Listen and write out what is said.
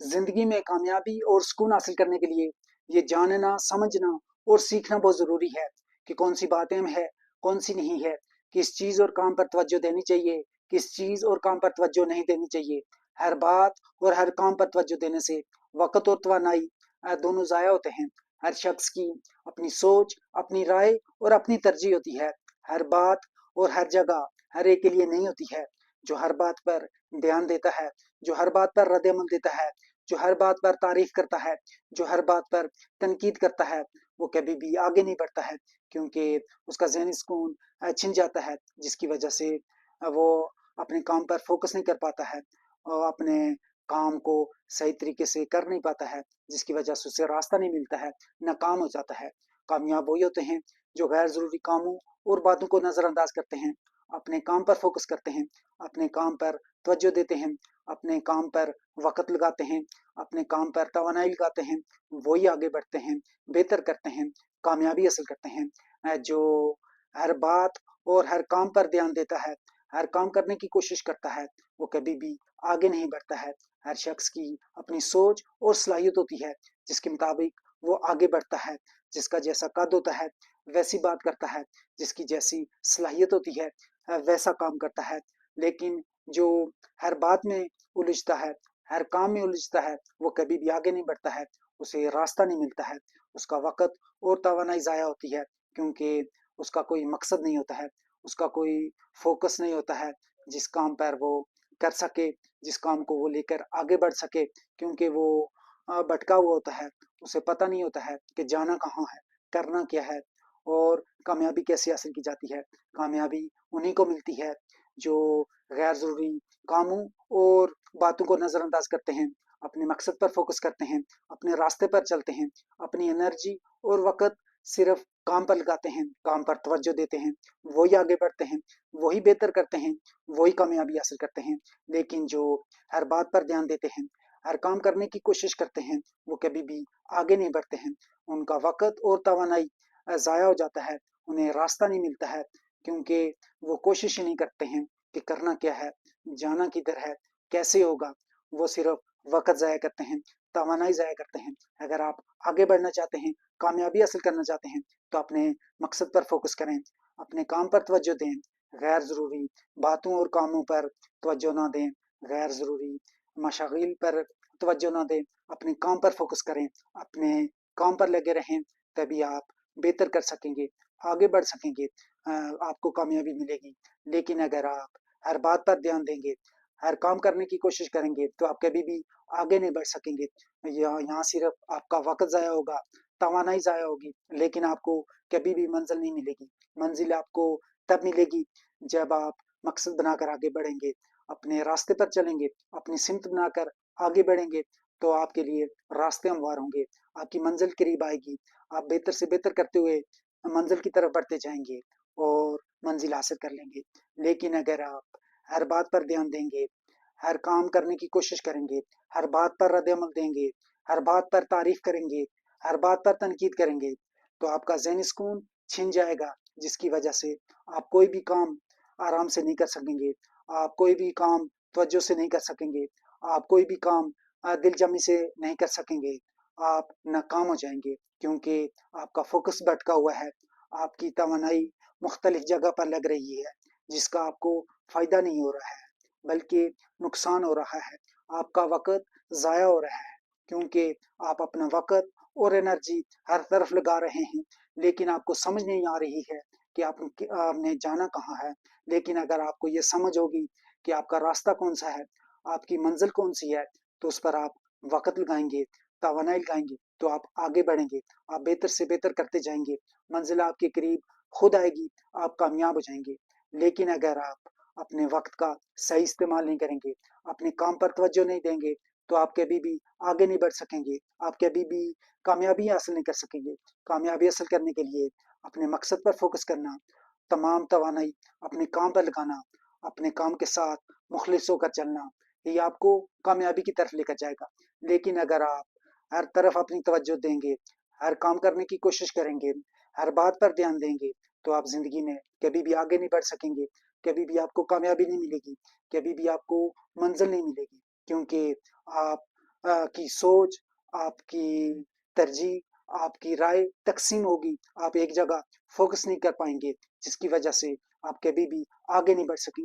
जिंदगी में कामयाबी और सुकून हासिल करने के लिए ये जानना, समझना और सीखना बहुत ज़रूरी है कि कौन सी बातें अहम है, कौन सी नहीं है, किस चीज़ और काम पर तवज्जो देनी चाहिए, किस चीज़ और काम पर तवज्जो नहीं देनी चाहिए। हर बात और हर काम पर तवज्जो देने से वक़्त और तवानाई दोनों ज़ाया होते हैं। हर शख्स की अपनी सोच, अपनी राय और अपनी तरजीह होती है। हर बात और हर जगह हर एक के लिए नहीं होती है। जो हर बात पर ध्यान देता है, जो हर बात पर रद्द-ए-अमल देता है, जो हर बात पर तारीफ करता है, जो हर बात पर तनकीद करता है, वो कभी भी आगे नहीं बढ़ता है, क्योंकि उसका ज़हनी सुकून छिन जाता है, जिसकी वजह से वो अपने काम पर फ़ोकस नहीं कर पाता है और अपने काम को सही तरीके से कर नहीं पाता है, जिसकी वजह से उसे रास्ता नहीं मिलता है, नाकाम हो जाता है। कामयाब वही होते हैं जो गैर ज़रूरी कामों और बातों को नज़रअंदाज करते हैं, अपने काम पर फ़ोकस करते हैं, अपने काम पर तवज्जो देते हैं, अपने काम पर वक़्त लगाते हैं, अपने काम पर तवानाई लगाते हैं, वही आगे बढ़ते हैं, बेहतर करते हैं, कामयाबी हासिल करते हैं। जो हर बात और हर काम पर ध्यान देता है, हर काम करने की कोशिश करता है, वो कभी भी आगे नहीं बढ़ता है। हर शख्स की अपनी सोच और सलाहियत होती है, जिसके मुताबिक वो आगे बढ़ता है। जिसका जैसा कद होता है, वैसी बात करता है, जिसकी जैसी सलाहियत होती है, वैसा काम करता है। लेकिन जो हर बात में उलझता है, हर काम में उलझता है, वो कभी भी आगे नहीं बढ़ता है, उसे रास्ता नहीं मिलता है, उसका वक़्त और तवानाई ज़ाया होती है, क्योंकि उसका कोई मकसद नहीं होता है, उसका कोई फ़ोकस नहीं होता है, जिस काम पर वो कर सके, जिस काम को वो लेकर आगे बढ़ सके, क्योंकि वो भटका हुआ होता है, उसे पता नहीं होता है कि जाना कहाँ है, करना क्या है और कामयाबी कैसे हासिल की जाती है। कामयाबी उन्हीं को मिलती है जो गैर ज़रूरी कामों और बातों को नज़रअंदाज करते हैं, अपने मकसद पर फ़ोकस करते हैं, अपने रास्ते पर चलते हैं, अपनी एनर्जी और वक़्त सिर्फ़ काम पर लगाते हैं, काम पर तवज्जो देते हैं, वही आगे बढ़ते हैं, वही बेहतर करते हैं, वही कामयाबी हासिल करते हैं। लेकिन जो हर बात पर ध्यान देते हैं, हर काम करने की कोशिश करते हैं, वो कभी भी आगे नहीं बढ़ते हैं। उनका वक़्त और तवानाई ज़ाया हो जाता है, उन्हें रास्ता नहीं मिलता है, क्योंकि वो कोशिश ही नहीं करते हैं कि करना क्या है, जाना किधर है, कैसे होगा। वो सिर्फ़ वक़्त ज़ाया करते हैं, तवानाई ज़ाया करते हैं। अगर आप आगे बढ़ना चाहते हैं, कामयाबी हासिल करना चाहते हैं, तो अपने मकसद पर फ़ोकस करें, अपने काम पर तवज्जो दें, गैर ज़रूरी बातों और कामों पर तवज्जो ना दें, गैर ज़रूरी मशागिल पर तवज्जो ना दें, अपने काम पर फ़ोकस करें, अपने काम पर लगे रहें, तभी आप बेहतर कर सकेंगे, आगे बढ़ सकेंगे, आपको कामयाबी मिलेगी। लेकिन अगर आप हर बात पर ध्यान देंगे, हर काम करने की कोशिश करेंगे, तो आप कभी भी आगे नहीं बढ़ सकेंगे। यहाँ सिर्फ़ आपका वक़्त ज़ाया होगा, तवानाई ज़ाया होगी, लेकिन आपको कभी भी मंज़िल नहीं मिलेगी। मंज़िल आपको तब मिलेगी जब आप मकसद बनाकर आगे बढ़ेंगे, अपने रास्ते पर चलेंगे, अपनी सिमत बनाकर आगे बढ़ेंगे, तो आपके लिए रास्ते हमवार होंगे, आपकी मंज़िल करीब आएगी, आप बेहतर से बेहतर करते हुए मंज़िल की तरफ बढ़ते जाएँगे और मंज़िल हासिल कर लेंगे। लेकिन अगर आप हर बात पर ध्यान देंगे, हर काम करने की कोशिश करेंगे, हर बात पर रद्द-ए-अमल देंगे, हर बात पर तारीफ़ करेंगे, हर बात पर तनकीद करेंगे, तो आपका ज़हनी सुकून छिन जाएगा, जिसकी वजह से आप कोई भी काम आराम से नहीं कर सकेंगे, आप कोई भी काम तवज्जो से नहीं कर सकेंगे, आप कोई भी काम दिलजमी से नहीं कर सकेंगे, आप नाकाम हो जाएँगे, क्योंकि आपका फ़ोकस भटका हुआ है, आपकी तवानाई मुख्तलिफ जगह पर लग रही है, जिसका आपको फ़ायदा नहीं हो रहा है, बल्कि नुकसान हो रहा है। आपका वक़्त ज़ाया हो रहा है, क्योंकि आप अपना वक़्त और एनर्जी हर तरफ लगा रहे हैं, लेकिन आपको समझ नहीं आ रही है कि आपने जाना कहाँ है। लेकिन अगर आपको ये समझ होगी कि आपका रास्ता कौन-सा है, आपकी मंज़िल कौन-सी है, तो उस पर आप वक़्त लगाएँगे, तवानाई लगाएँगे, तो आप आगे बढ़ेंगे, आप बेहतर से बेहतर करते जाएँगे, मंज़िल आपके करीब खुद आएगी, आप कामयाब हो जाएँगे। लेकिन अगर आप अपने वक़्त का सही इस्तेमाल नहीं करेंगे, अपने काम पर तवज्जो नहीं देंगे, तो आप कभी भी आगे नहीं बढ़ सकेंगे, आप कभी भी कामयाबी हासिल नहीं कर सकेंगे। कामयाबी हासिल करने के लिए अपने मकसद पर फ़ोकस करना, तमाम तवानाई अपने काम पर लगाना, अपने काम के साथ मुख़लिस होकर चलना, ये आपको कामयाबी की तरफ लेकर जाएगा। लेकिन अगर आप हर तरफ अपनी तवज्जो देंगे, हर काम करने की कोशिश करेंगे, हर बात पर ध्यान देंगे, तो आप ज़िंदगी में कभी भी आगे नहीं बढ़ सकेंगे, कभी भी आपको कामयाबी नहीं मिलेगी, कभी भी आपको मंज़िल नहीं मिलेगी, क्योंकि आप की सोच, आपकी तरजीह, आपकी राय तक़सीम होगी, आप एक जगह फ़ोकस नहीं कर पाएँगे, जिसकी वजह से आप कभी भी आगे नहीं बढ़ सकेंगे।